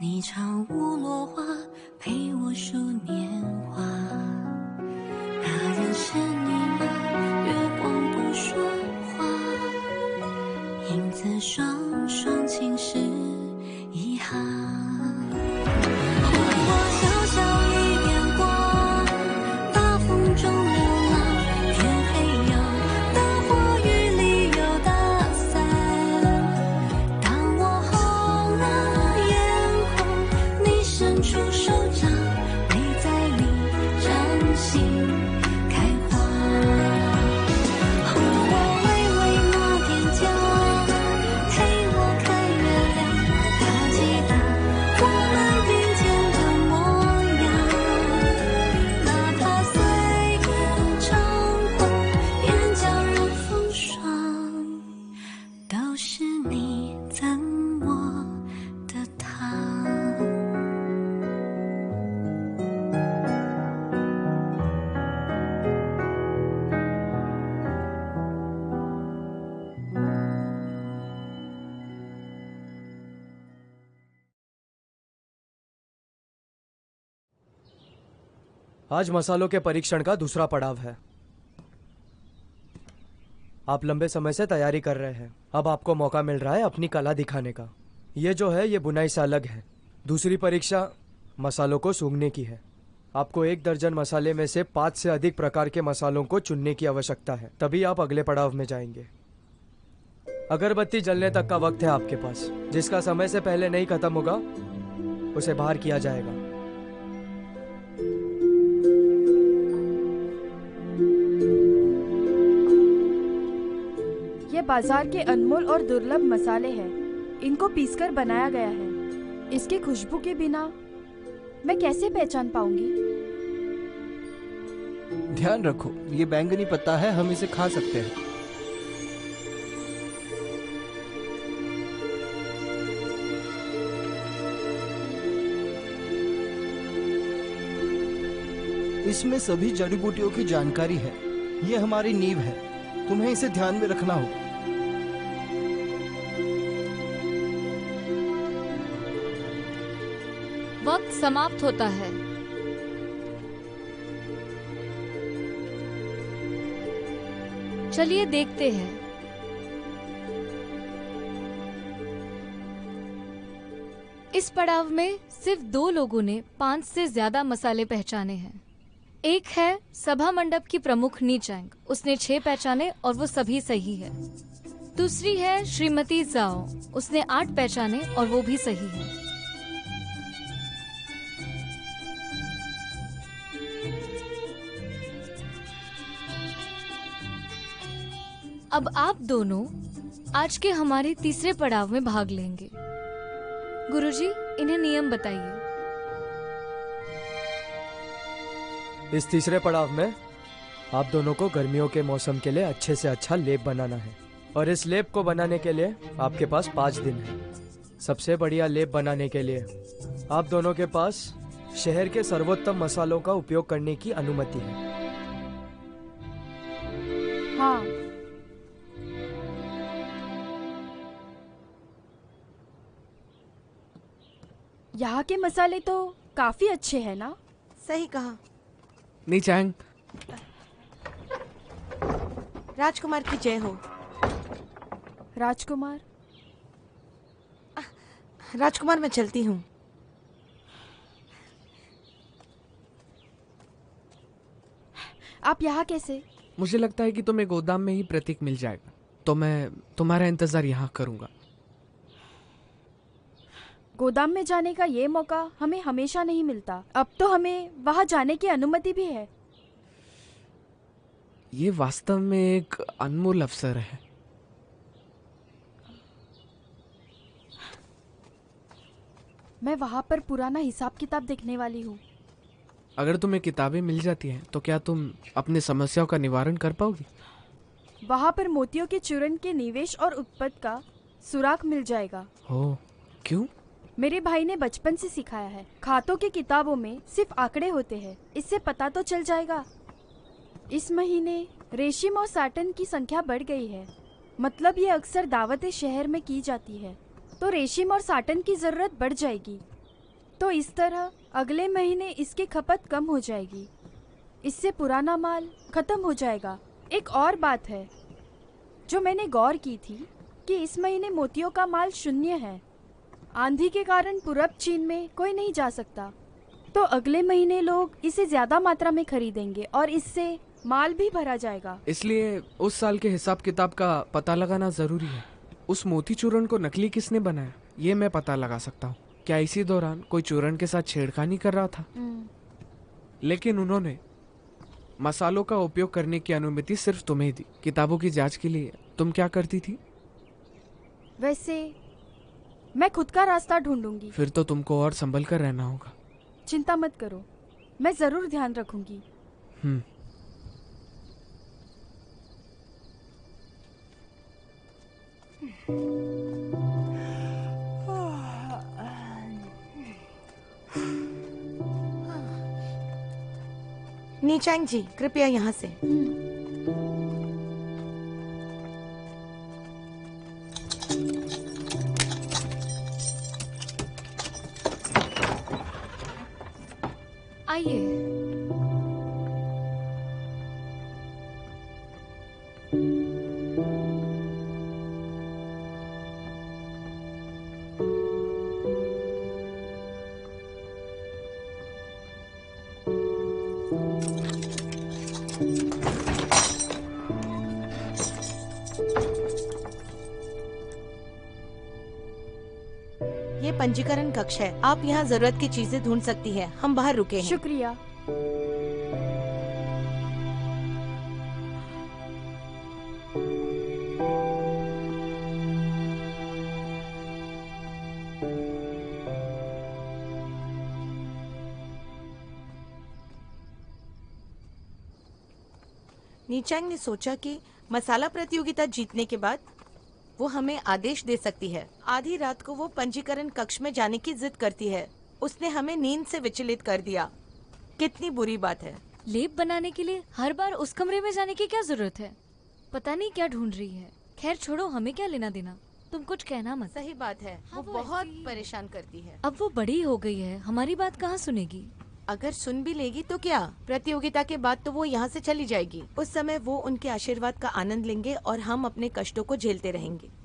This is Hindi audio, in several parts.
你唱舞落花，陪我数年华。那人是你吗？月光不说话，影子双双侵蚀遗憾。我小小一点光，大风中流浪，天黑有大火，雨里有大伞。当我红了眼眶，你伸出手掌，泪在你掌心开花。我微微抹点娇，陪我看月亮，它记得我们并肩的模样。哪怕岁月长红，眼角染风霜，都是你赠我的糖。आज मसालों के परीक्षण का दूसरा पड़ाव है। आप लंबे समय से तैयारी कर रहे हैं, अब आपको मौका मिल रहा है अपनी कला दिखाने का। ये जो है ये बुनाई से अलग है। दूसरी परीक्षा मसालों को सूंघने की है। आपको 1 दर्जन मसाले में से 5 से अधिक प्रकार के मसालों को चुनने की आवश्यकता है, तभी आप अगले पड़ाव में जाएंगे। अगरबत्ती जलने तक का वक्त है आपके पास। जिसका समय से पहले नहीं खत्म होगा उसे बाहर किया जाएगा। ये बाजार के अनमोल और दुर्लभ मसाले हैं। इनको पीसकर बनाया गया है। इसकी खुशबू के बिना मैं कैसे पहचान पाऊंगी? ध्यान रखो, ये बैंगनी पत्ता है, हम इसे खा सकते हैं। इसमें सभी जड़ी बूटियों की जानकारी है। ये हमारी नींव है, तुम्हें इसे ध्यान में रखना होगा। वक्त समाप्त होता है। चलिए देखते हैं। इस पड़ाव में सिर्फ 2 लोगों ने 5 से ज्यादा मसाले पहचाने हैं। एक है सभा मंडप की प्रमुख नी चैंग, उसने 6 पहचाने और वो सभी सही है। दूसरी है श्रीमती जाओ, उसने 8 पहचाने और वो भी सही है। अब आप दोनों आज के हमारे तीसरे पड़ाव में भाग लेंगे। गुरुजी, इन्हें नियम बताइए। इस तीसरे पड़ाव में आप दोनों को गर्मियों के मौसम के लिए अच्छे से अच्छा लेप बनाना है, और इस लेप को बनाने के लिए आपके पास 5 दिन है। सबसे बढ़िया लेप बनाने के लिए आप दोनों के पास शहर के सर्वोत्तम मसालों का उपयोग करने की अनुमति है। हाँ। यहाँ के मसाले तो काफी अच्छे हैं ना? सही कहा। नी चैंग, राजकुमार की जय हो। राजकुमार? राजकुमार, मैं चलती हूँ। आप यहाँ कैसे? मुझे लगता है कि तुम्हें गोदाम में ही प्रतीक मिल जाएगा, तो मैं तुम्हारा इंतजार यहाँ करूँगा। गोदाम में जाने का ये मौका हमें हमेशा नहीं मिलता। अब तो हमें वहाँ जाने की अनुमति भी है। ये वास्तव में एक अनमोल अवसर है। मैं वहाँ पर पुराना हिसाब किताब देखने वाली हूँ। अगर तुम्हें किताबें मिल जाती हैं तो क्या तुम अपनी समस्याओं का निवारण कर पाओगी? वहाँ पर मोतियों के चूर्ण के निवेश और उत्पत्ति का सुराग मिल जाएगा। ओह, क्यों? मेरे भाई ने बचपन से सिखाया है। खातों की किताबों में सिर्फ आंकड़े होते हैं, इससे पता तो चल जाएगा। इस महीने रेशम और साटन की संख्या बढ़ गई है, मतलब ये अक्सर दावतें शहर में की जाती है, तो रेशम और साटन की जरूरत बढ़ जाएगी। तो इस तरह अगले महीने इसकी खपत कम हो जाएगी। इससे पुराना माल खत्म हो जाएगा। एक और बात है जो मैंने गौर की थी कि इस महीने मोतियों का माल शून्य है। आंधी के कारण पूरब चीन में कोई नहीं जा सकता, तो अगले महीने लोग इसे ज्यादा मात्रा में खरीदेंगे और इससे माल भी भरा जाएगा। इसलिए उस साल के हिसाब किताब का पता लगाना जरूरी है। उस मोती चूर्ण को नकली किसने बनाया ये मैं पता लगा सकता हूँ। क्या इसी दौरान कोई चूर्ण के साथ छेड़खानी कर रहा था? लेकिन उन्होंने मसालों का उपयोग करने की अनुमति सिर्फ तुम्हें दी। किताबों की जांच के लिए तुम क्या करती थी? वैसे मैं खुद का रास्ता ढूंढूंगी। फिर तो तुमको और संभल कर रहना होगा। चिंता मत करो, मैं जरूर ध्यान रखूंगी। नीचांग जी, कृपया यहाँ से। आइए। ये पंजीकरण कक्ष है। आप यहाँ जरूरत की चीजें ढूंढ सकती हैं। हम बाहर रुके हैं। शुक्रिया। नीचांग ने सोचा कि मसाला प्रतियोगिता जीतने के बाद वो हमें आदेश दे सकती है। आधी रात को वो पंजीकरण कक्ष में जाने की जिद करती है। उसने हमें नींद से विचलित कर दिया। कितनी बुरी बात है। लेप बनाने के लिए हर बार उस कमरे में जाने की क्या जरूरत है? पता नहीं क्या ढूंढ रही है। खैर छोड़ो, हमें क्या लेना देना। तुम कुछ कहना मत। सही बात है। हाँ, वो वो बहुत ऐसी- परेशान करती है। अब वो बड़ी हो गई है, हमारी बात कहाँ सुनेगी। अगर सुन भी लेगी तो क्या? प्रतियोगिता के बाद तो वो यहाँ से चली जाएगी। उस समय वो उनके आशीर्वाद का आनंद लेंगे और हम अपने कष्टों को झेलते रहेंगे।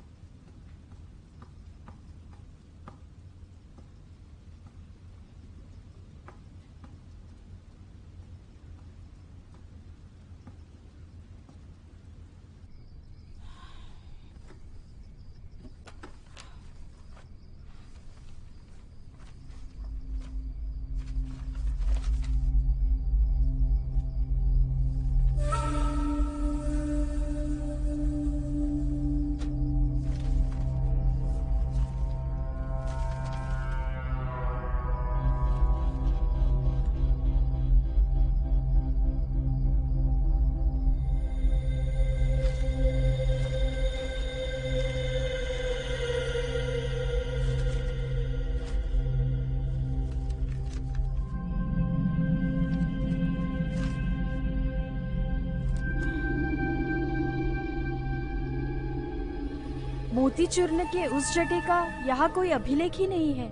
मोती चूर्ण के उस जटे का यहाँ कोई अभिलेख ही नहीं है।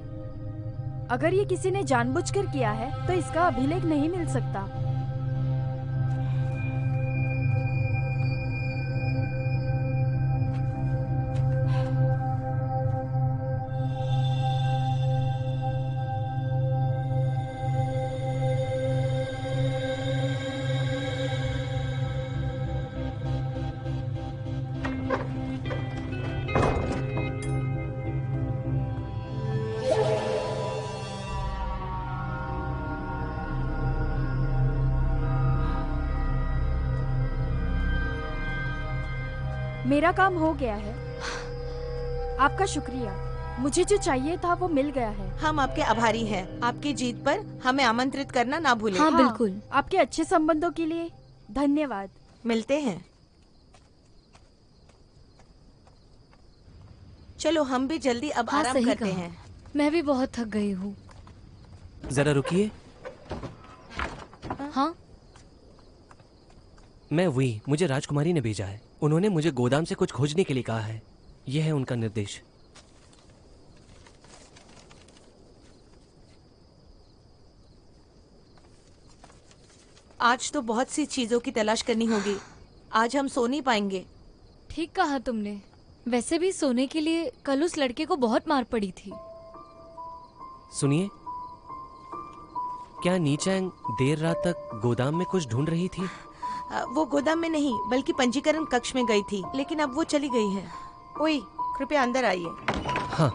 अगर ये किसी ने जानबूझकर किया है तो इसका अभिलेख नहीं मिल सकता। मेरा काम हो गया है। आपका शुक्रिया। मुझे जो चाहिए था वो मिल गया है। हम आपके आभारी हैं। आपकी जीत पर हमें आमंत्रित करना ना भूलें। हाँ, बिल्कुल। आपके अच्छे संबंधों के लिए धन्यवाद। मिलते हैं। चलो हम भी जल्दी अब हाँ, आराम सही करते कहा। हैं। मैं भी बहुत थक गई हूँ। जरा रुकिए। हाँ, मैं वही, मुझे राजकुमारी ने भेजा है। उन्होंने मुझे गोदाम से कुछ खोजने के लिए कहा है। यह है उनका निर्देश। आज तो बहुत सी चीजों की तलाश करनी होगी। आज हम सो नहीं पाएंगे। ठीक कहा तुमने। वैसे भी सोने के लिए कल उस लड़के को बहुत मार पड़ी थी। सुनिए, क्या नीचैंग देर रात तक गोदाम में कुछ ढूंढ रही थी? वो गोदाम में नहीं बल्कि पंजीकरण कक्ष में गई थी, लेकिन अब वो चली गई है। ओए, कृपया अंदर आइए। हाँ।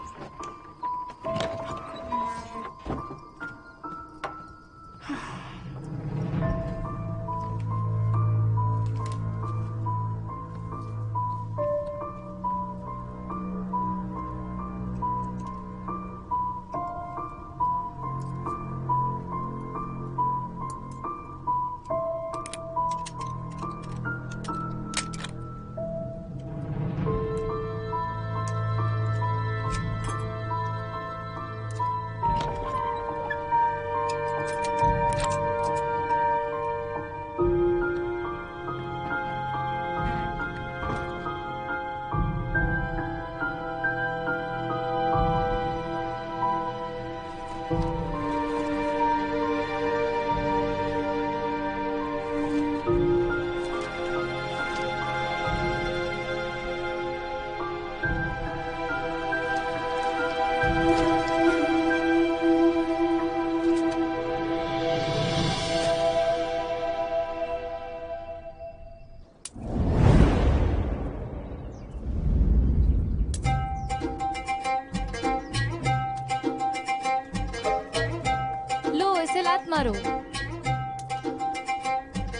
लो, इसे लात मारो।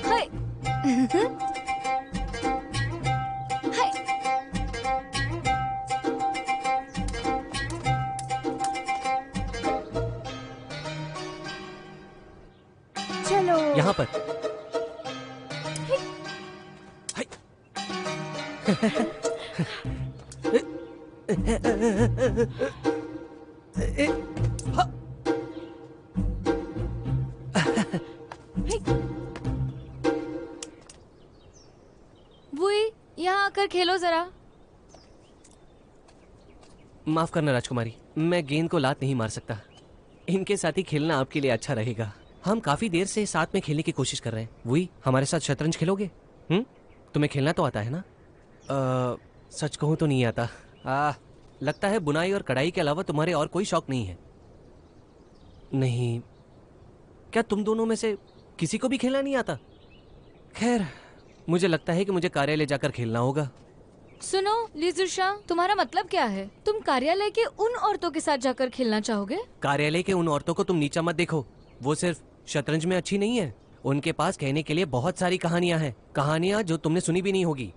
हाय। हाय। चलो। यहाँ पर। वही, यहाँ आकर खेलो जरा। माफ करना राजकुमारी, मैं गेंद को लात नहीं मार सकता। इनके साथ ही खेलना आपके लिए अच्छा रहेगा। हम काफी देर से साथ में खेलने की कोशिश कर रहे हैं। वही, हमारे साथ शतरंज खेलोगे? तुम्हें खेलना तो आता है ना? सच कहूँ तो नहीं आता। लगता है बुनाई और कढ़ाई के अलावा तुम्हारे और कोई शौक नहीं है। नहीं, क्या तुम दोनों में से किसी को भी खेलना नहीं आता? खैर, मुझे लगता है कि मुझे कार्यालय जाकर खेलना होगा। सुनो लिजुशा, तुम्हारा मतलब क्या है? तुम कार्यालय के उन औरतों के साथ जाकर खेलना चाहोगे? कार्यालय के उन औरतों को तुम नीचा मत देखो। वो सिर्फ शतरंज में अच्छी नहीं है, उनके पास कहने के लिए बहुत सारी कहानियां हैं। कहानियां जो तुमने सुनी भी नहीं होगी।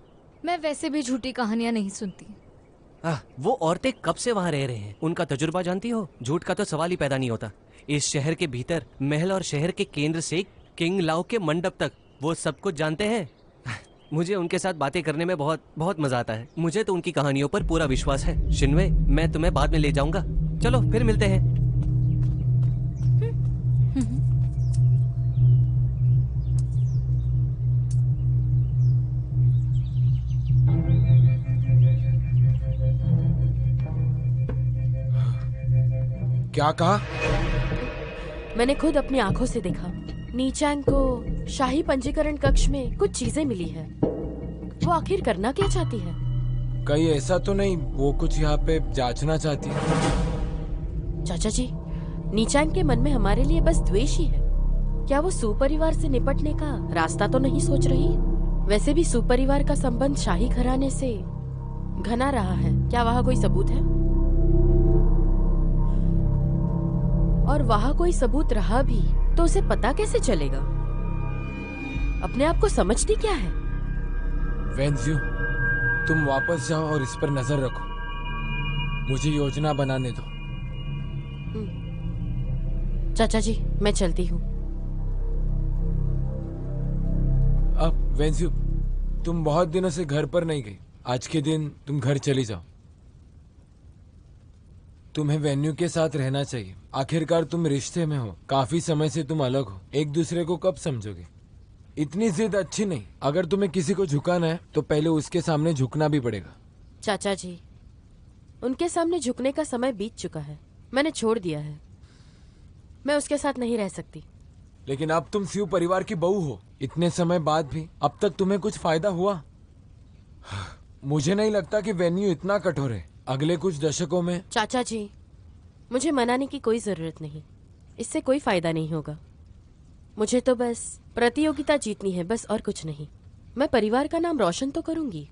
मैं वैसे भी झूठी कहानियां नहीं सुनती। वो औरतें कब से वहाँ रह रहे हैं, उनका तजुर्बा जानती हो? झूठ का तो सवाल ही पैदा नहीं होता। इस शहर के भीतर महल और शहर के केंद्र से किंग लाओ के मंडप तक वो सब कुछ जानते हैं। मुझे उनके साथ बातें करने में बहुत बहुत मजा आता है। मुझे तो उनकी कहानियों पर पूरा विश्वास है। शिनवे, मैं तुम्हें बाद में ले जाऊंगा। चलो फिर मिलते हैं। क्या कहा? मैंने खुद अपनी आंखों से देखा। नीचैंग को शाही पंजीकरण कक्ष में कुछ चीजें मिली है। वो आखिर करना क्या चाहती है? कहीं ऐसा तो नहीं वो कुछ यहाँ पे जांचना चाहती है? चाचा जी, नीचैंग के मन में हमारे लिए बस द्वेष ही है। क्या वो सुपरिवार से निपटने का रास्ता तो नहीं सोच रही? वैसे भी सुपरिवार का संबंध शाही घराने से घना रहा है। क्या वहाँ कोई सबूत है? और वहाँ कोई सबूत रहा भी तो उसे पता कैसे चलेगा? अपने आप को समझती क्या है? वेंज्यू, तुम वापस जाओ और इस पर नजर रखो। मुझे योजना बनाने दो। चाचा जी, मैं चलती हूँ। अब वेंज्यू, तुम बहुत दिनों से घर पर नहीं गई। आज के दिन तुम घर चली जाओ। तुम्हें वेन्यू के साथ रहना चाहिए। आखिरकार तुम रिश्ते में हो, काफी समय से तुम अलग हो। एक दूसरे को कब समझोगे? इतनी जिद अच्छी नहीं। अगर तुम्हें किसी को झुकाना है तो पहले उसके सामने झुकना भी पड़ेगा। चाचा जी, उनके सामने झुकने का समय बीत चुका है। मैंने छोड़ दिया है। मैं उसके साथ नहीं रह सकती। लेकिन अब तुम शिव परिवार की बहू हो। इतने समय बाद भी अब तक तुम्हें कुछ फायदा हुआ? मुझे नहीं लगता कि वेन्यू इतना कठोर है। अगले कुछ दशकों में। चाचा जी, मुझे मनाने की कोई जरूरत नहीं, इससे कोई फायदा नहीं होगा। मुझे तो बस प्रतियोगिता जीतनी है, बस, और कुछ नहीं। मैं परिवार का नाम रोशन तो करूंगी,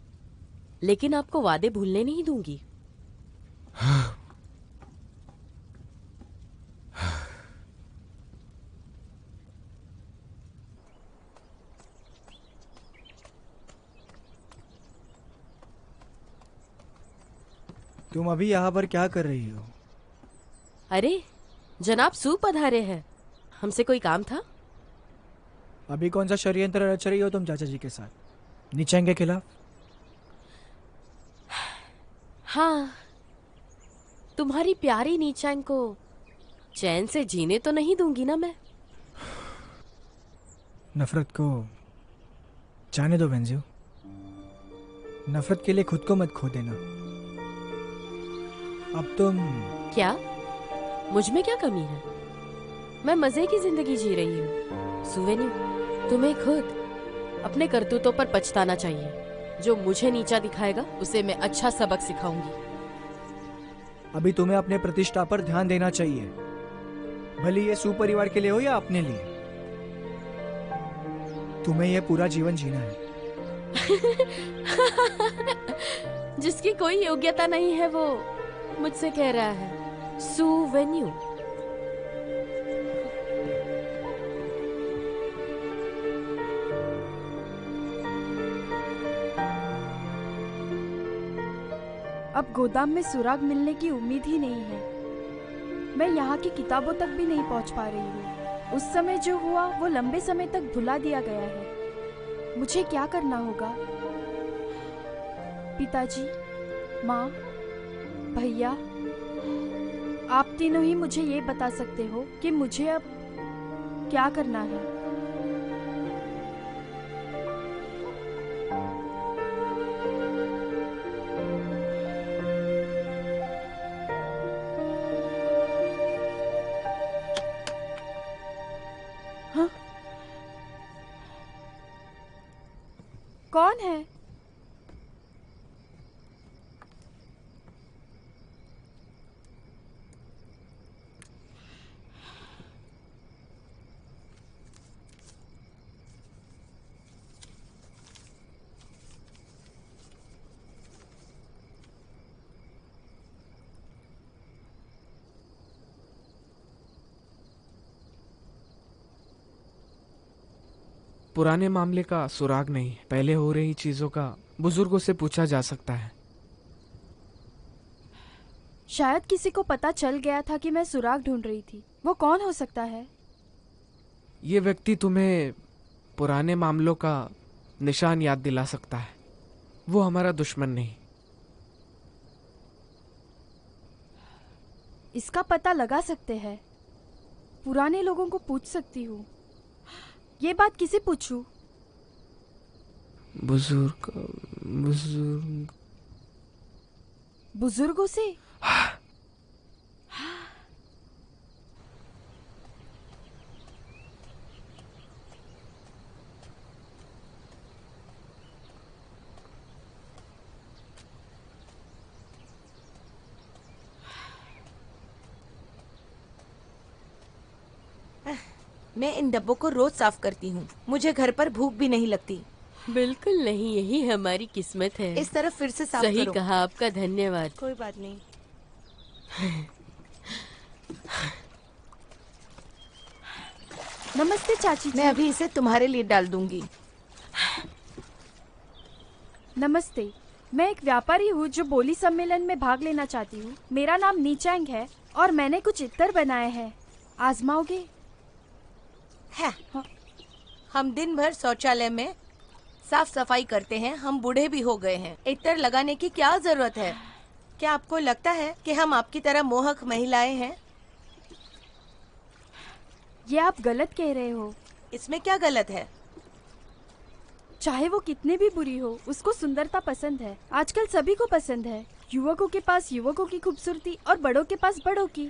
लेकिन आपको वादे भूलने नहीं दूंगी। तुम अभी यहाँ पर क्या कर रही हो? अरे जनाब, सू पधारे हैं। हमसे कोई काम था? अभी कौन सा षड्यंत्र रच रही हो तुम चाचा जी के साथ, नीचेंग के खिलाफ? हाँ, तुम्हारी प्यारी नीचांग को चैन से जीने तो नहीं दूंगी ना मैं। नफरत को जाने दो बेंजियो। नफरत के लिए खुद को मत खो देना। अब तुम क्या? मुझ में क्या कमी है? मैं मजे की जिंदगी जी रही हूँ। सुवेन्यू, तुम्हें खुद अपने करतूतों पर पछताना चाहिए। जो मुझे नीचा दिखाएगा उसे मैं अच्छा सबक सिखाऊंगी। अभी तुम्हें अपने प्रतिष्ठा पर ध्यान देना चाहिए, भले ये सुपरिवार के लिए हो या अपने लिए। तुम्हें यह पूरा जीवन जीना है। जिसकी कोई योग्यता नहीं है वो मुझसे कह रहा है सुवेन्यू। अब गोदाम में सुराग मिलने की उम्मीद ही नहीं है। मैं यहाँ की किताबों तक भी नहीं पहुँच पा रही हूँ। उस समय जो हुआ वो लंबे समय तक भुला दिया गया है। मुझे क्या करना होगा? पिताजी, माँ, भैया, आप तीनों ही मुझे ये बता सकते हो कि मुझे अब क्या करना है। हाँ? कौन है? पुराने मामले का सुराग नहीं, पहले हो रही चीजों का बुजुर्गों से पूछा जा सकता है। शायद किसी को पता चल गया था कि मैं सुराग ढूंढ रही थी। वो कौन हो सकता है? ये व्यक्ति तुम्हें पुराने मामलों का निशान याद दिला सकता है। वो हमारा दुश्मन नहीं। इसका पता लगा सकते हैं। पुराने लोगों को पूछ सकती हूँ। ये बात किसे पूछूं? बुजुर्गों से? मैं इन डब्बों को रोज साफ करती हूँ। मुझे घर पर भूख भी नहीं लगती। बिल्कुल नहीं, यही हमारी किस्मत है। इस तरफ फिर से साफ सही करो। कहा, आपका धन्यवाद। कोई बात नहीं। नमस्ते चाची जी। मैं अभी इसे तुम्हारे लिए डाल दूंगी। नमस्ते, मैं एक व्यापारी हूँ जो बोली सम्मेलन में भाग लेना चाहती हूँ। मेरा नाम नीचैंग है और मैंने कुछ इत्तर बनाए हैं। आजमाओगे? है। हम दिन भर शौचालय में साफ सफाई करते हैं। हम बूढ़े भी हो गए हैं। इत्र लगाने की क्या जरूरत है? क्या आपको लगता है कि हम आपकी तरह मोहक महिलाएं हैं? ये आप गलत कह रहे हो। इसमें क्या गलत है? चाहे वो कितनी भी बुरी हो, उसको सुंदरता पसंद है। आजकल सभी को पसंद है। युवकों के पास युवकों की खूबसूरती और बड़ों के पास बड़ों की।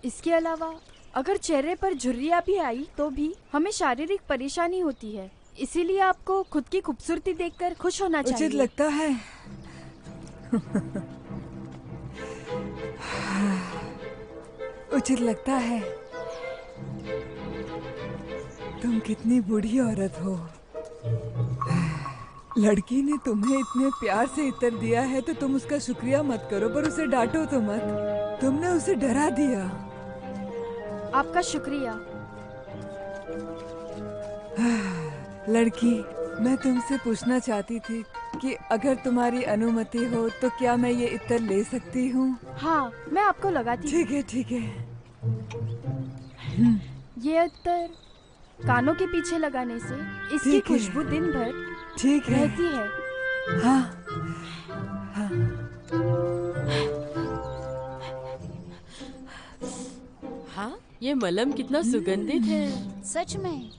इसके अलावा अगर चेहरे पर झुर्रियाँ भी आई तो भी हमें शारीरिक परेशानी होती है। इसीलिए आपको खुद की खूबसूरती देखकर खुश होना चाहिए। उचित लगता है। उचित लगता है। तुम कितनी बूढ़ी औरत हो। लड़की ने तुम्हें इतने प्यार से इत्र दिया है तो तुम उसका शुक्रिया मत करो, पर उसे डांटो तो मत। तुमने उसे डरा दिया। आपका शुक्रिया। लड़की, मैं तुमसे पूछना चाहती थी कि अगर तुम्हारी अनुमति हो तो क्या मैं ये इत्र ले सकती हूँ? हाँ, मैं आपको लगाती हूँ। ठीक है, ठीक है। ये इत्र कानों के पीछे लगाने से इसकी ठीक है। खुशबू दिन भर ठीक है। रहती है। हाँ, हाँ। हाँ, ये मलम कितना सुगंधित है। सच में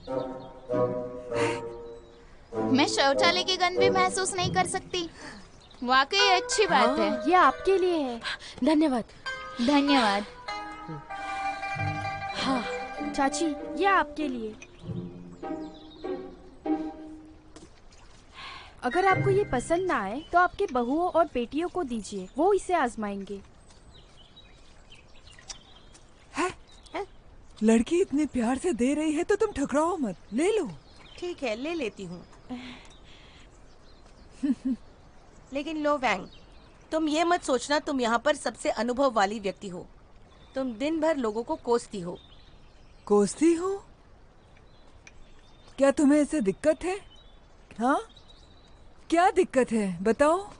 मैं शौचालय की गंध भी महसूस नहीं कर सकती। वाकई अच्छी बात है। ये आपके लिए है। धन्यवाद। धन्यवाद। हाँ चाची, ये आपके लिए। अगर आपको ये पसंद ना आए तो आपके बहुओं और बेटियों को दीजिए, वो इसे आजमाएंगे। लड़की इतने प्यार से दे रही है तो तुम ठुकराओ मत, ले लो। ठीक है, ले लेती हूँ। लेकिन लो वैंग, तुम ये मत सोचना तुम यहाँ पर सबसे अनुभव वाली व्यक्ति हो। तुम दिन भर लोगों को कोसती हो। कोसती हो? क्या तुम्हें इससे दिक्कत है? हाँ, क्या दिक्कत है बताओ।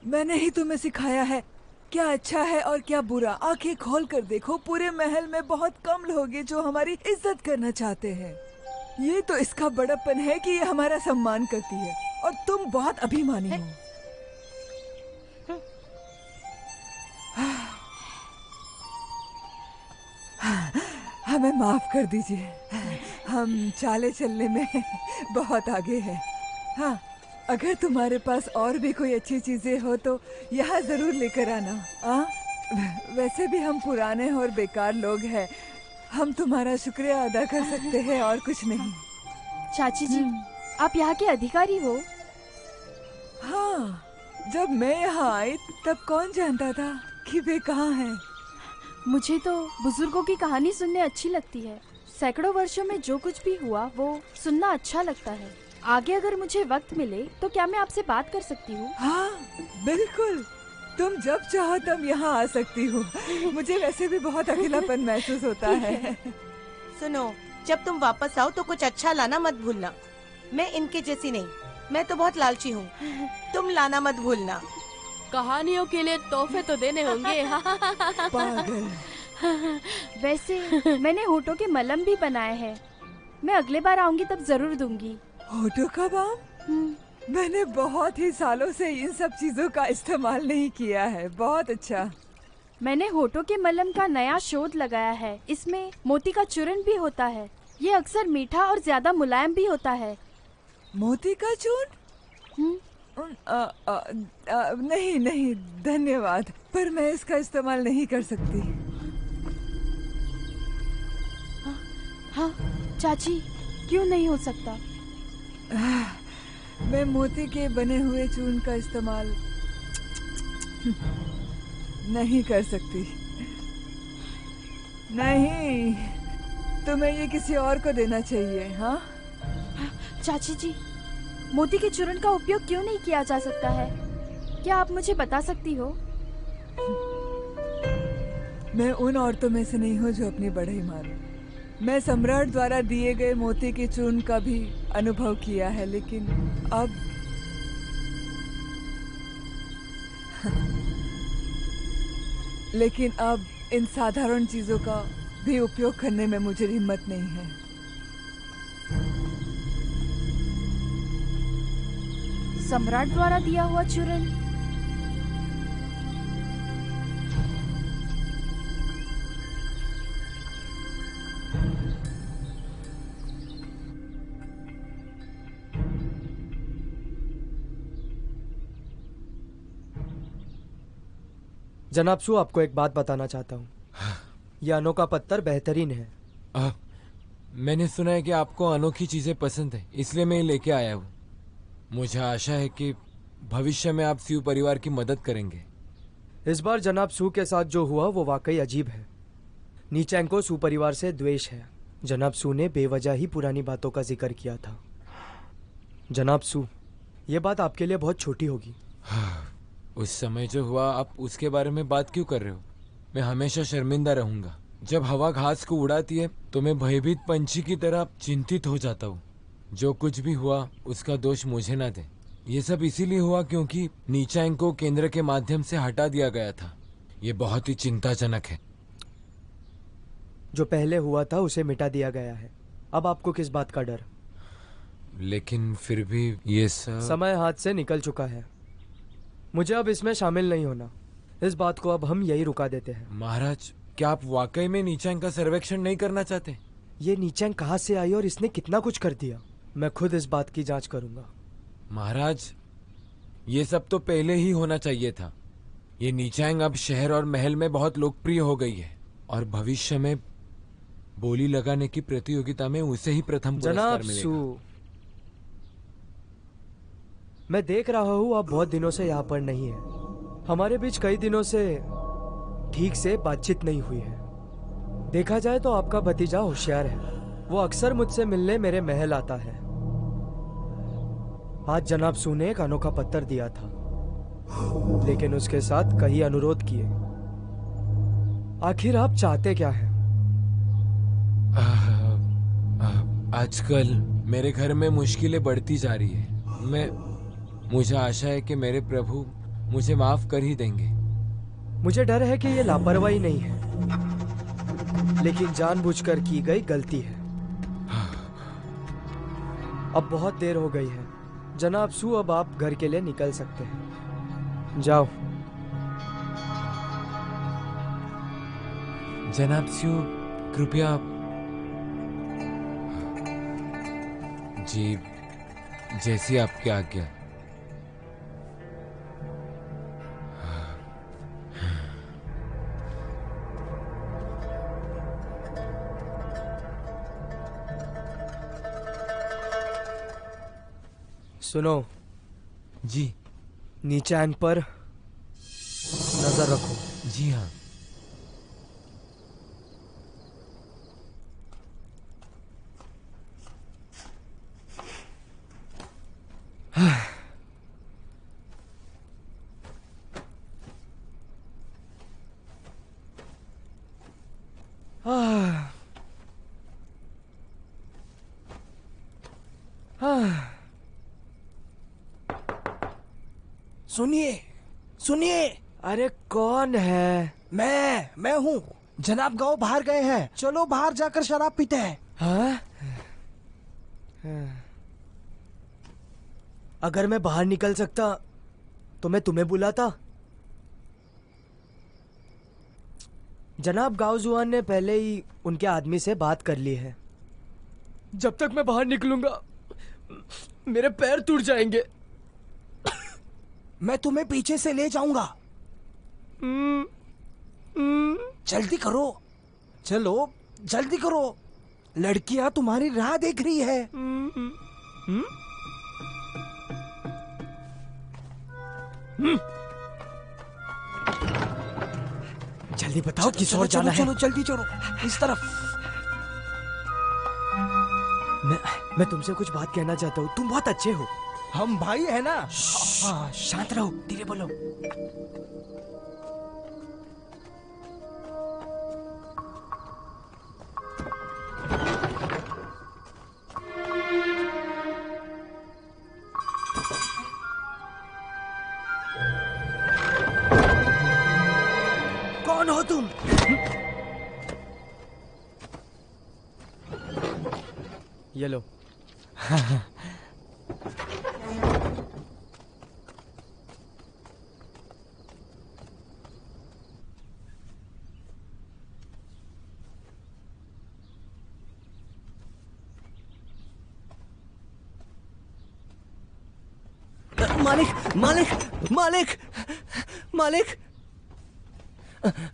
मैंने ही तुम्हें सिखाया है क्या अच्छा है और क्या बुरा। आंखें खोल कर देखो, पूरे महल में बहुत कम लोग हैं जो हमारी इज्जत करना चाहते हैं। ये तो इसका बड़प्पन है कि ये हमारा सम्मान करती है और तुम बहुत अभिमानी हो। हमें माफ कर दीजिए, हम चाले चलने में बहुत आगे हैं। हाँ, अगर तुम्हारे पास और भी कोई अच्छी चीजें हो तो यहाँ जरूर लेकर आना। वैसे भी हम पुराने और बेकार लोग हैं, हम तुम्हारा शुक्रिया अदा कर सकते हैं और कुछ नहीं। चाची जी, आप यहाँ के अधिकारी हो? हाँ, जब मैं यहाँ आई तब कौन जानता था कि वे कहाँ हैं। मुझे तो बुजुर्गों की कहानी सुनने अच्छी लगती है। सैकड़ों वर्षों में जो कुछ भी हुआ वो सुनना अच्छा लगता है। आगे अगर मुझे वक्त मिले तो क्या मैं आपसे बात कर सकती हूँ? हाँ बिल्कुल, तुम जब चाहो तब यहाँ आ सकती हो। मुझे वैसे भी बहुत अकेलापन महसूस होता है। सुनो, जब तुम वापस आओ तो कुछ अच्छा लाना मत भूलना। मैं इनके जैसी नहीं, मैं तो बहुत लालची हूँ। तुम लाना मत भूलना। कहानियों के लिए तोहफे तो देने होंगे। पागल। वैसे मैंने होठों के मलम भी बनाए हैं। मैं अगले बार आऊंगी तब जरूर दूंगी। होठों का बाम? मैंने बहुत ही सालों से इन सब चीजों का इस्तेमाल नहीं किया है। बहुत अच्छा। मैंने होठों के मलम का नया शोध लगाया है। इसमें मोती का चूर्ण भी होता है। ये अक्सर मीठा और ज्यादा मुलायम भी होता है। मोती का चूर्ण? नहीं नहीं धन्यवाद, पर मैं इसका इस्तेमाल नहीं कर सकती। हाँ चाची, क्यों नहीं हो सकता? मैं मोती के बने हुए चूर्ण का इस्तेमाल नहीं कर सकती। नहीं, तुम्हें ये किसी और को देना चाहिए। हाँ चाची जी, मोती के चूर्ण का उपयोग क्यों नहीं किया जा सकता है? क्या आप मुझे बता सकती हो? मैं उन औरतों में से नहीं हूँ जो अपनी बढ़ई मारूं। मैं सम्राट द्वारा दिए गए मोती के चूर्ण का भी अनुभव किया है, लेकिन अब इन साधारण चीजों का भी उपयोग करने में मुझे हिम्मत नहीं है। सम्राट द्वारा दिया हुआ चूर्ण? जनाब सू, आपको एक बात बताना चाहता हूँ। यह अनोखा पत्थर बेहतरीन है। मैंने सुना है कि आपको अनोखी चीजें पसंद है, इसलिए मैं ये लेके आया हूँ। मुझे आशा है कि भविष्य में आप स्यू परिवार की मदद करेंगे। इस बार जनाब सू के साथ जो हुआ वो वाकई अजीब है। नीचैंग को सू परिवार से द्वेष है। जनाब सू ने बेवजह ही पुरानी बातों का जिक्र किया था। जनाब सू, ये बात आपके लिए बहुत छोटी होगी। उस समय जो हुआ, आप उसके बारे में बात क्यों कर रहे हो? मैं हमेशा शर्मिंदा रहूंगा। जब हवा घास को उड़ाती है तो मैं भयभीत पंछी की तरह चिंतित हो जाता हूँ। जो कुछ भी हुआ उसका दोष मुझे ना दे। ये सब इसीलिए हुआ क्योंकि नीचैंग को केंद्र के माध्यम से हटा दिया गया था। ये बहुत ही चिंताजनक है। जो पहले हुआ था उसे मिटा दिया गया है। अब आपको किस बात का डर? लेकिन फिर भी ये सब समय हाथ से निकल चुका है। मुझे अब इसमें शामिल नहीं होना। इस बात को अब हम यही रुका देते हैं। महाराज, क्या आप वाकई में नीचैंग का सर्वेक्षण नहीं करना चाहते? ये नीचैंग कहाँ से आई और इसने कितना कुछ कर दिया? मैं खुद इस बात की जांच करूंगा। महाराज, ये सब तो पहले ही होना चाहिए था। ये नीचैंग अब शहर और महल में बहुत लोकप्रिय हो गई है और भविष्य में बोली लगाने की प्रतियोगिता में उसे ही प्रथम पुरस्कार मिलेगा। सू, मैं देख रहा हूँ आप बहुत दिनों से यहाँ पर नहीं है। हमारे बीच कई दिनों से ठीक से बातचीत नहीं हुई है। देखा जाए तो आपका भतीजा होशियार है। वो अक्सर मुझसे मिलने मेरे महल आता है। आज जनाब सू ने एक अनोखा पत्थर दिया था, लेकिन उसके साथ कई अनुरोध किए। आखिर आप चाहते क्या हैं? आजकल मेरे घर में मुश्किलें बढ़ती जा रही है। मुझे आशा है कि मेरे प्रभु मुझे माफ कर ही देंगे। मुझे डर है कि ये लापरवाही नहीं है, लेकिन जानबूझकर की गई गलती है। अब बहुत देर हो गई है। जनाब सू, अब आप घर के लिए निकल सकते हैं। जाओ। जनाब सू, कृपया। जी, जैसी आपकी आज्ञा। सुनो जी। नीचैंग पर नजर रखो। जी हाँ। सुनिए, सुनिए। अरे कौन है? मैं हूँ। जनाब गांव बाहर गए हैं। चलो बाहर जाकर शराब पीते हैं। हाँ? अगर मैं बाहर निकल सकता तो मैं तुम्हें बुलाता। जनाब गाओजुआन ने पहले ही उनके आदमी से बात कर ली है। जब तक मैं बाहर निकलूंगा मेरे पैर टूट जाएंगे। मैं तुम्हें पीछे से ले जाऊंगा। जल्दी करो, चलो जल्दी करो। लड़कियां तुम्हारी राह देख रही है। जल्दी बताओ किस ओर जाना है। चलो जल्दी चलो, इस तरफ। मैं तुमसे कुछ बात कहना चाहता हूँ। तुम बहुत अच्छे हो। हम भाई है ना। हाँ, शांत रहो, धीरे बोलो। कौन हो तुम? ये लो। मालिक मालिक मालिक मालिक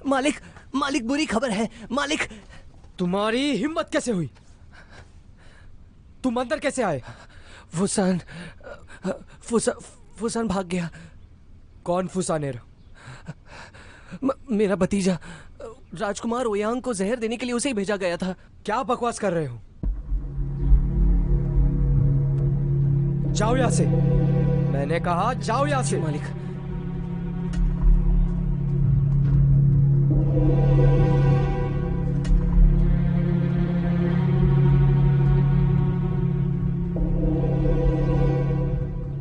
मालिक मालिक बुरी खबर है मालिक। तुम्हारी हिम्मत कैसे हुई? तुम अंदर कैसे आए? फुसान भाग गया। कौन फुसानेर? मेरा भतीजा राजकुमार ओयांग को जहर देने के लिए उसे ही भेजा गया था। क्या बकवास कर रहे हो? जाओ यहां से। मैंने कहा जाओ यहां से। मालिक।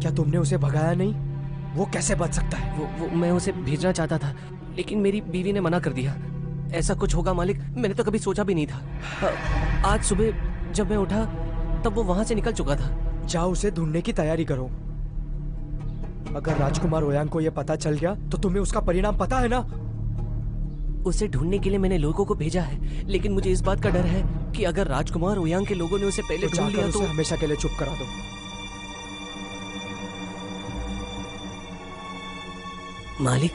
क्या तुमने उसे भगाया नहीं? वो कैसे बच सकता है? वो मैं उसे भेजना चाहता था, लेकिन मेरी बीवी ने मना कर दिया। ऐसा कुछ होगा मालिक, मैंने तो कभी सोचा भी नहीं था। आज सुबह जब मैं उठा तब वो वहां से निकल चुका था। जाओ उसे ढूंढने की तैयारी करो। अगर राजकुमार ओयांग को यह पता चल गया तो तुम्हें उसका परिणाम पता है ना? उसे ढूंढने के लिए मैंने लोगों को भेजा है, लेकिन मुझे इस बात का डर है कि अगर राजकुमार ओयांग के लोगों ने उसे पहले ढूंढ लिया तो हमेशा के लिए चुप करा दो। मालिक,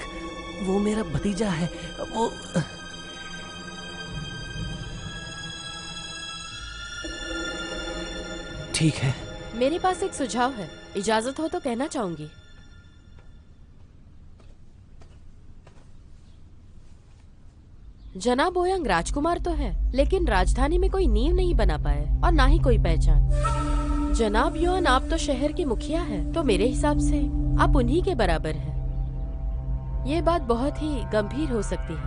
वो मेरा भतीजा है। वो ठीक है। मेरे पास एक सुझाव है, इजाजत हो तो कहना चाहूंगी। जनाब ओयांग राजकुमार तो है, लेकिन राजधानी में कोई नींव नहीं बना पाए और ना ही कोई पहचान। जनाब युआन, आप तो शहर के मुखिया हैं, तो मेरे हिसाब से आप उन्हीं के बराबर हैं। ये बात बहुत ही गंभीर हो सकती है।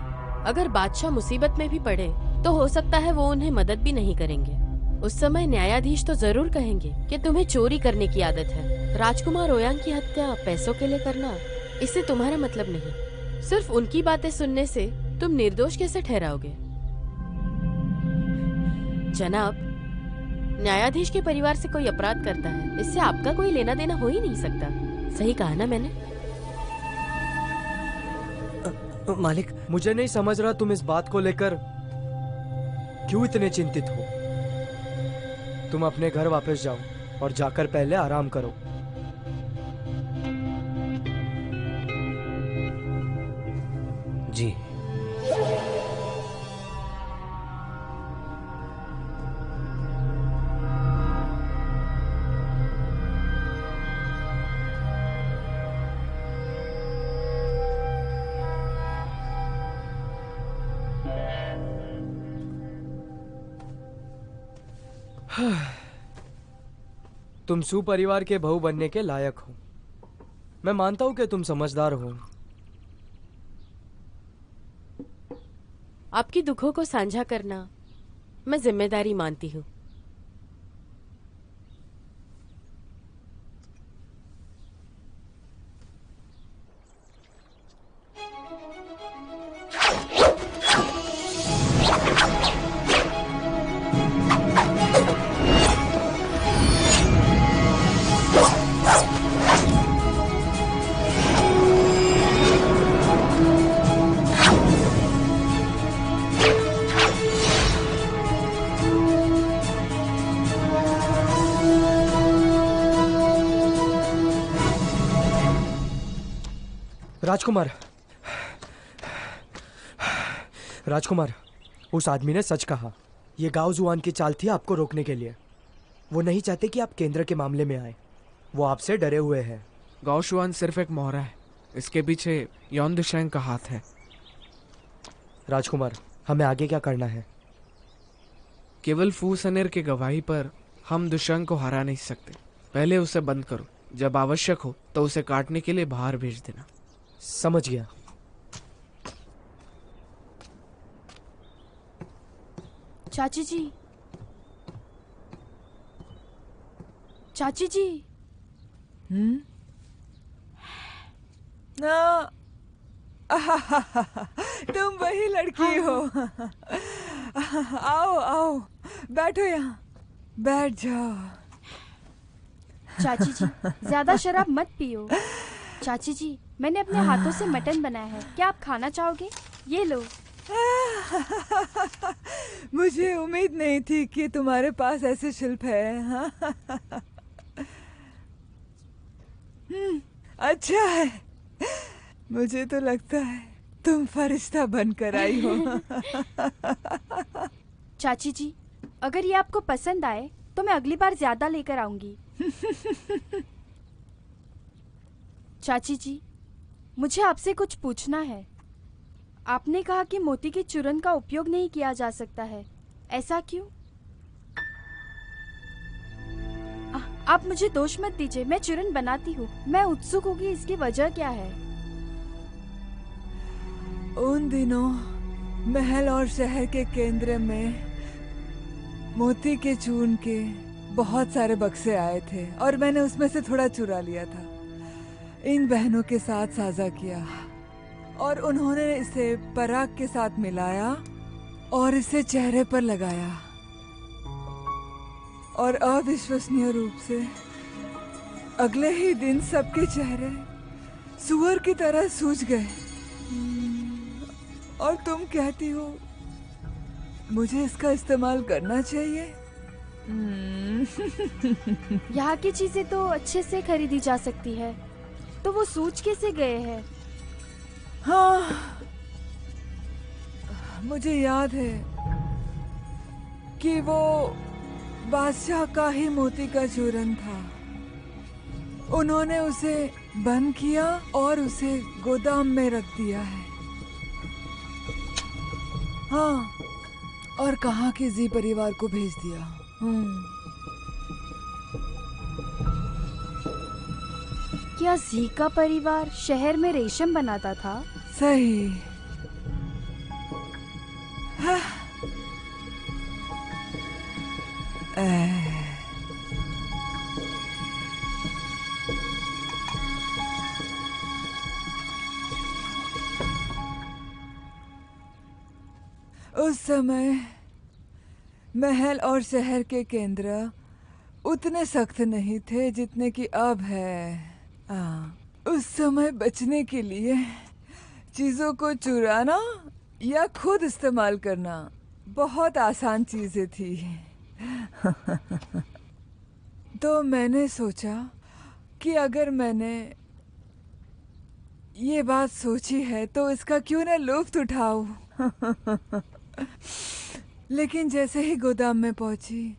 अगर बादशाह मुसीबत में भी पड़े तो हो सकता है वो उन्हें मदद भी नहीं करेंगे। उस समय न्यायाधीश तो जरूर कहेंगे कि तुम्हें चोरी करने की आदत है। राजकुमार ओयांग की हत्या पैसों के लिए करना, इससे तुम्हारा मतलब नहीं। सिर्फ उनकी बातें सुनने से तुम निर्दोष कैसे ठहराओगे? जनाब, न्यायाधीश के परिवार से कोई अपराध करता है, इससे आपका कोई लेना देना हो ही नहीं सकता। सही कहा ना मैंने? मालिक, मुझे नहीं समझ रहा तुम इस बात को लेकर क्यों इतने चिंतित हो। तुम अपने घर वापस जाओ और जाकर पहले आराम करो। जी। तुम सुपरिवार के बहू बनने के लायक हो। मैं मानता हूं कि तुम समझदार हो। आपकी दुखों को साझा करना मैं जिम्मेदारी मानती हूँ। राजकुमार, राजकुमार, उस आदमी ने सच कहा। यह गाओ जुआन की चाल थी आपको रोकने के लिए। वो नहीं चाहते कि आप केंद्र के मामले में आए। वो आपसे डरे हुए हैं। गाओ जुआन सिर्फ एक मोहरा है, इसके पीछे यौन दुशैंग का हाथ है। राजकुमार, हमें आगे क्या करना है? केवल फू सनेर की गवाही पर हम दुशैंग को हरा नहीं सकते। पहले उसे बंद करो, जब आवश्यक हो तो उसे काटने के लिए बाहर भेज देना। समझ गया। चाची जी, चाची जी। ना, तुम वही लड़की हो। आओ आओ, बैठो यहाँ, बैठ जाओ। चाची जी, ज्यादा शराब मत पियो। चाची जी, मैंने अपने हाथों से मटन बनाया है, क्या आप खाना चाहोगे? ये लो। मुझे उम्मीद नहीं थी कि तुम्हारे पास ऐसे शिल्प है। अच्छा है, मुझे तो लगता है तुम फरिश्ता बनकर आई हो। चाची जी, अगर ये आपको पसंद आए तो मैं अगली बार ज्यादा लेकर आऊंगी। चाची जी, मुझे आपसे कुछ पूछना है। आपने कहा कि मोती के चूरन का उपयोग नहीं किया जा सकता है, ऐसा क्यों? आप मुझे दोष मत दीजिए, मैं चूरन बनाती हूँ। मैं उत्सुक होगी इसकी वजह क्या है। उन दिनों महल और शहर के केंद्र में मोती के चूर्ण के बहुत सारे बक्से आए थे और मैंने उसमें से थोड़ा चुरा लिया था। इन बहनों के साथ साझा किया और उन्होंने इसे पराग के साथ मिलाया और इसे चेहरे पर लगाया और अविश्वसनीय रूप से अगले ही दिन सबके चेहरे सुअर की तरह सूज गए। और तुम कहती हो मुझे इसका इस्तेमाल करना चाहिए? यहाँ की चीजें तो अच्छे से खरीदी जा सकती है, तो वो सूज कैसे गए हैं? हाँ, मुझे याद है कि वो बादशाह का ही मोती का चूरन था। उन्होंने उसे बंद किया और उसे गोदाम में रख दिया है। हाँ, और कहा कि जी परिवार को भेज दिया। क्या जी का परिवार शहर में रेशम बनाता था? सही। हाँ। उस समय महल और शहर के केंद्र उतने सख्त नहीं थे जितने कि अब है। उस समय बचने के लिए चीजों को चुराना या खुद इस्तेमाल करना बहुत आसान चीजें थी। तो मैंने सोचा कि अगर मैंने ये बात सोची है तो इसका क्यों न लुत्फ उठाऊं। लेकिन जैसे ही गोदाम में पहुंची,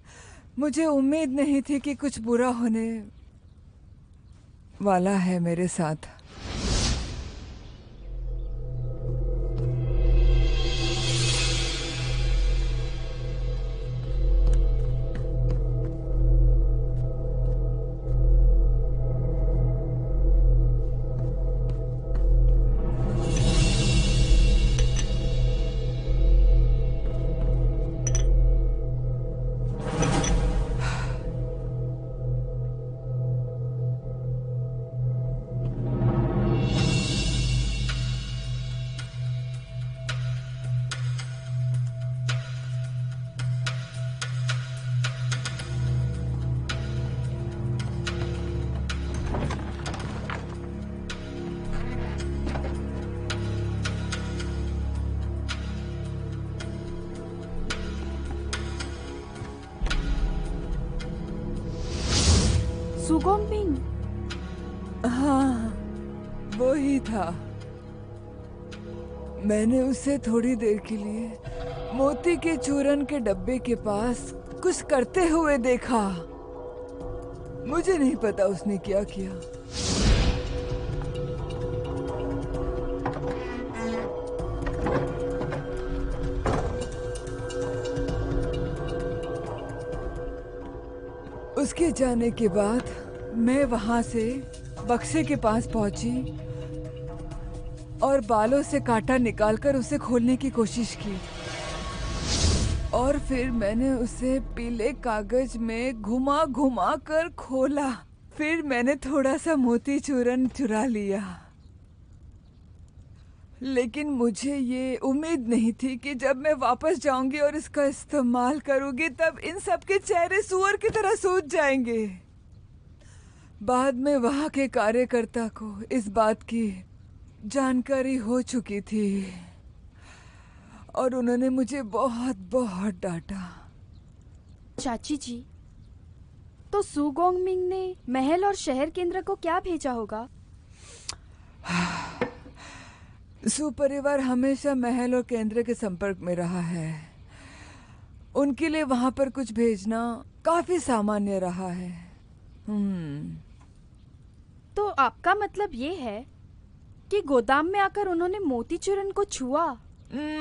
मुझे उम्मीद नहीं थी कि कुछ बुरा होने वाला है मेरे साथ। सुगोंगमिंग? हाँ, वो ही था। मैंने उसे थोड़ी देर के लिए मोती के चूरन के डब्बे के पास कुछ करते हुए देखा। मुझे नहीं पता उसने क्या किया। उसके जाने के बाद मैं वहां से बक्से के पास पहुंची और बालों से कांटा निकालकर उसे खोलने की कोशिश की और फिर मैंने उसे पीले कागज में घुमा घुमा कर खोला। फिर मैंने थोड़ा सा मोती चूरन चुरा लिया। लेकिन मुझे ये उम्मीद नहीं थी कि जब मैं वापस जाऊंगी और इसका इस्तेमाल करूंगी तब इन सब के चेहरे सूअर की तरह सूज जाएंगे। बाद में वहां के कार्यकर्ता को इस बात की जानकारी हो चुकी थी और उन्होंने मुझे बहुत बहुत डांटा। चाची जी, तो सुगोंगमिंग ने महल और शहर केंद्र को क्या भेजा होगा? सुपरिवार हमेशा महल और केंद्र के संपर्क में रहा है। उनके लिए वहां पर कुछ भेजना काफी सामान्य रहा है। तो आपका मतलब ये है कि गोदाम में आकर उन्होंने मोतीचूरन को छुआ?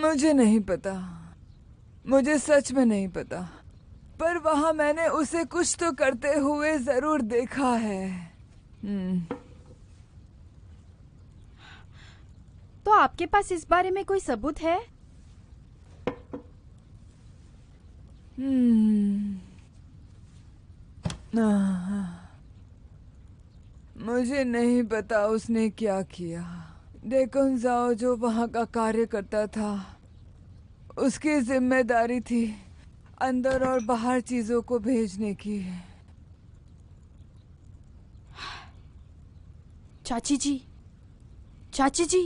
मुझे नहीं पता, मुझे सच में नहीं पता, पर वहां मैंने उसे कुछ तो करते हुए जरूर देखा है। तो आपके पास इस बारे में कोई सबूत है? मुझे नहीं पता उसने क्या किया। डेकुन जाओ जो वहां का कार्य करता था, उसकी जिम्मेदारी थी अंदर और बाहर चीजों को भेजने की। चाची जी, चाची जी।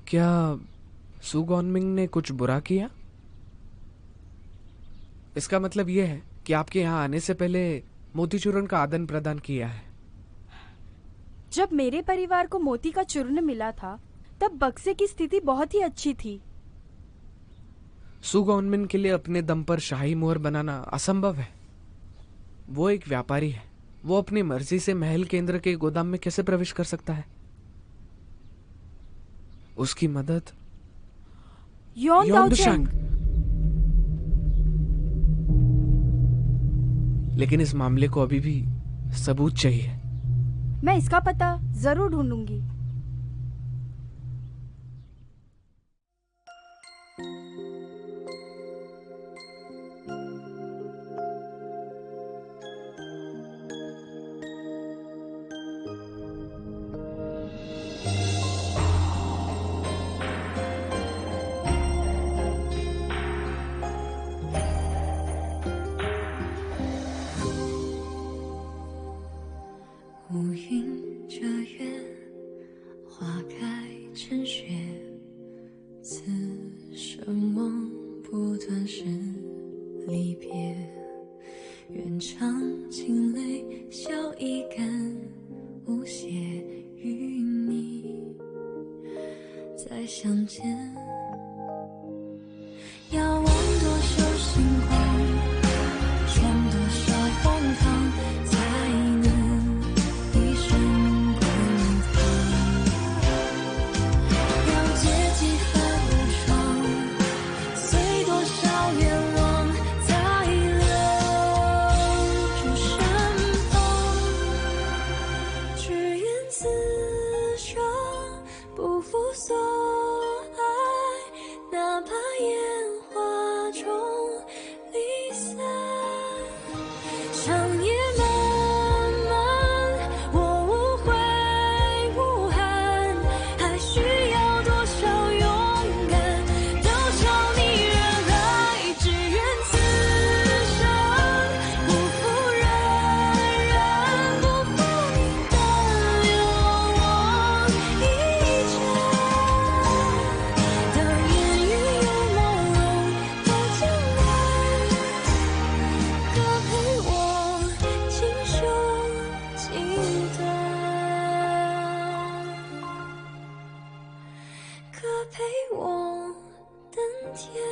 क्या सु गॉनमिंग ने कुछ बुरा किया? इसका मतलब यह है कि आपके यहाँ आने से पहले मोतीचूरन का आदान प्रदान किया है। जब मेरे परिवार को मोती का चूर्ण मिला था, तब बक्से की स्थिति बहुत ही अच्छी थी। सु गॉनमिंग के लिए अपने दम पर शाही मोहर बनाना असंभव है। वो एक व्यापारी है, वो अपनी मर्जी से महल केंद्र के गोदाम में कैसे प्रवेश कर सकता है? उसकी मदद योन दाओचेंग। लेकिन इस मामले को अभी भी सबूत चाहिए। मैं इसका पता जरूर ढूंढूंगी।可陪我等天。